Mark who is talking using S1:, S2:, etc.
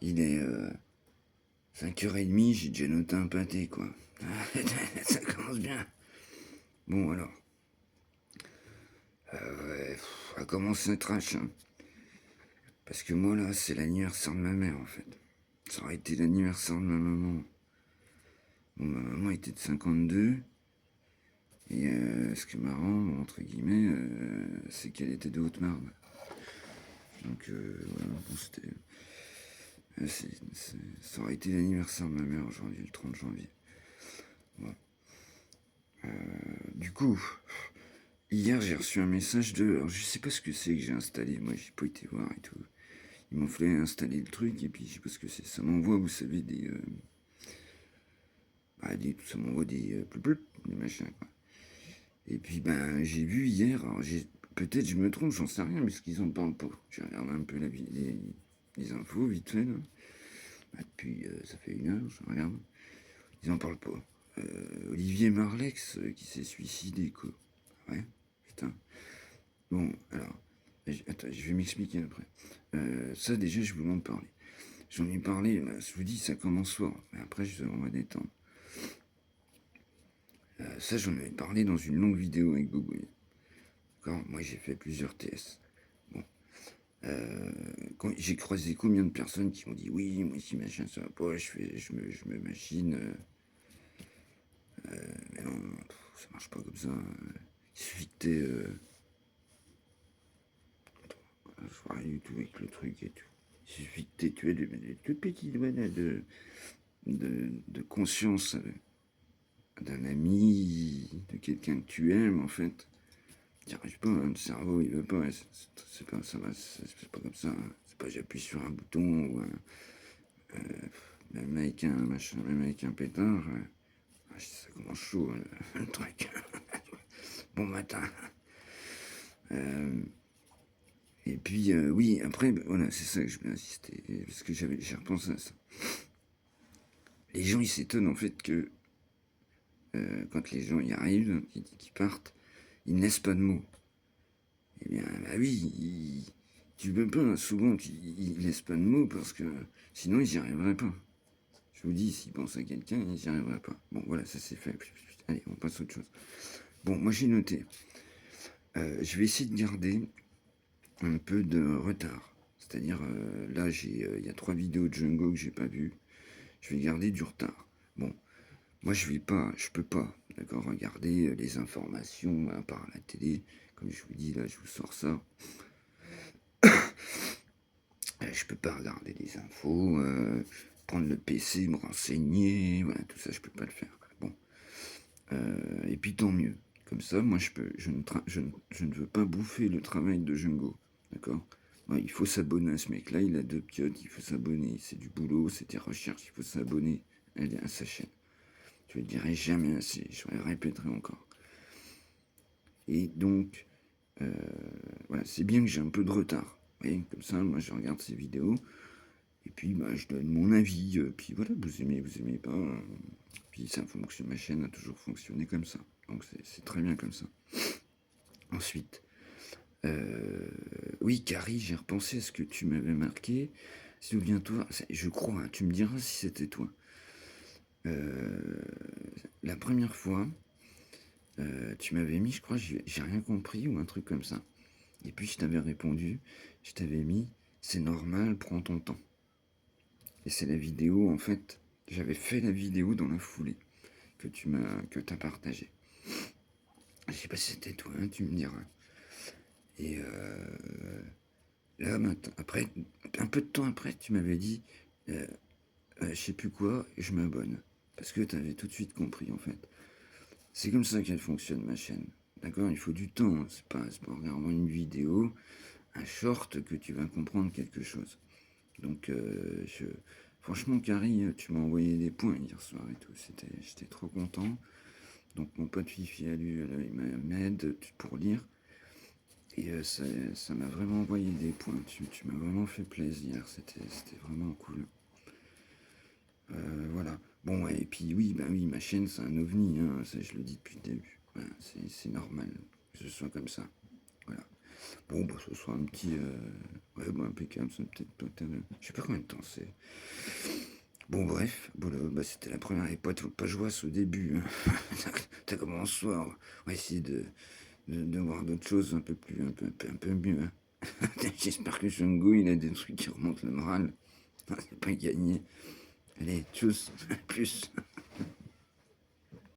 S1: Il est 5h30, j'ai déjà noté un pâté, quoi. Ça commence bien. Bon, alors. Ouais, ça commence à être trash, hein. Parce que moi, là, c'est l'anniversaire de ma mère, en fait. Ça aurait été l'anniversaire de ma maman. Bon, ma maman était de 52. Et ce qui est marrant, entre guillemets, c'est qu'elle était de Haute-Marne. Donc, voilà, bon, c'était. Ça aurait été l'anniversaire de ma mère aujourd'hui, le 30 janvier. Bon. Du coup, hier j'ai reçu un message de. Alors, je sais pas ce que c'est que j'ai installé, moi j'ai pas été voir et tout. Ils m'ont fait installer le truc et puis je sais pas ce que c'est. Ça m'envoie, vous savez, ça m'envoie des machins, quoi. Et puis ben j'ai vu hier, alors peut-être je me trompe, j'en sais rien, mais ce qu'ils en parlent pas. J'ai regardé un peu les infos vite fait là. Depuis ça fait 1 heure, je regarde. Ils en parlent pas. Olivier Marlex qui s'est suicidé, quoi. Ouais, putain. Bon, alors, attends, je vais m'expliquer après. Ça, déjà, je voulais en parler. J'en ai parlé, je vous dis, ça commence fort. Mais après, on va détendre. Ça, j'en avais parlé dans une longue vidéo avec Boboy. D'accord. Moi, j'ai fait plusieurs TS. Bon. J'ai croisé combien de personnes qui m'ont dit oui, moi, si machin, ça va pas, je me machine. Mais non, ça marche pas comme ça. Il suffit que t'aies. Je vois rien du tout avec le truc et tout. Il suffit que t'aies tué des toutes petites doigts de conscience d'un ami, de quelqu'un que tu aimes, en fait. T'y arrives pas, hein, le cerveau, il veut pas. C'est pas, ça va, c'est pas comme ça, hein. C'est pas j'appuie sur un bouton ou même avec un machin, même avec un pétard. Ça commence chaud, hein, le truc. Bon matin. Euh, et puis, oui, après, voilà, c'est ça que je voulais insister. Parce que j'ai repensé à ça. Les gens, ils s'étonnent en fait que quand les gens y arrivent, qui partent, ils ne laissent pas de mots. Eh bien, bah oui, tu peux pas, souvent, ils laissent pas de mots parce que sinon, ils n'y arriveraient pas. Je vous dis, s'ils pensent à quelqu'un, ils n'y arriveraient pas. Bon, voilà, ça c'est fait. Allez, on passe à autre chose. Bon, moi j'ai noté. Je vais essayer de garder un peu de retard. C'est-à-dire, là, il y a 3 vidéos de Django que j'ai pas vues. Je vais garder du retard. Bon, moi je peux pas, d'accord, regarder les informations par la télé. Comme je vous dis, là, je vous sors ça. Je peux pas regarder les infos, prendre le PC, me renseigner, voilà, tout ça, je peux pas le faire. Bon, et puis tant mieux. Comme ça, moi, je ne veux pas bouffer le travail de Jungo, d'accord. Ouais, il faut s'abonner à ce mec-là, il a 2 piottes, il faut s'abonner, c'est du boulot, c'est des recherches, il faut s'abonner à sa chaîne. Je ne le dirai jamais assez, je le répéterai encore. Et donc, voilà, c'est bien que j'ai un peu de retard. Vous voyez, comme ça, moi, je regarde ces vidéos, et puis, bah, je donne mon avis. Puis voilà, vous aimez pas. Puis ça fonctionne, ma chaîne a toujours fonctionné comme ça. Donc c'est très bien comme ça. Ensuite, oui, Carrie, j'ai repensé à ce que tu m'avais marqué. Souviens-toi, je crois, hein, tu me diras si c'était toi. La première fois, tu m'avais mis, je crois, j'ai rien compris ou un truc comme ça. Et puis je t'avais répondu, je t'avais mis, c'est normal, prends ton temps. Et c'est la vidéo, en fait, j'avais fait la vidéo dans la foulée que t'as partagée. Je sais pas si c'était toi, hein, tu me diras. Et là, maintenant, après, un peu de temps après, tu m'avais dit, euh, je sais plus quoi, je m'abonne. Parce que t'avais tout de suite compris, en fait. C'est comme ça qu'elle fonctionne, ma chaîne. D'accord. Il faut du temps, hein. C'est pas en regardant une vidéo, un short, que tu vas comprendre quelque chose. Donc, franchement, Carrie, tu m'as envoyé des points hier soir et tout. J'étais trop content. Donc, mon pote Fifi a lu, il m'aide pour lire. Et ça m'a vraiment envoyé des points. Tu m'as vraiment fait plaisir. C'était vraiment cool. Voilà. Bon, ouais, et puis oui, bah oui, ma chaîne, c'est un ovni. Hein, ça, je le dis depuis le début. Voilà, c'est normal que ce soit comme ça. Voilà. Bon, bah, ce sera un petit... Ouais, bah, impeccable, ça peut-être... je sais pas combien de temps c'est. Bon, bref, voilà, bah, c'était la première époque pas joyeuse au début. Hein. T'as commencé à... On va essayer de voir d'autres choses un peu plus... un peu mieux. Hein. J'espère que Jungo, il a des trucs qui remontent le moral. C'est pas gagné. Allez, tchuss, plus.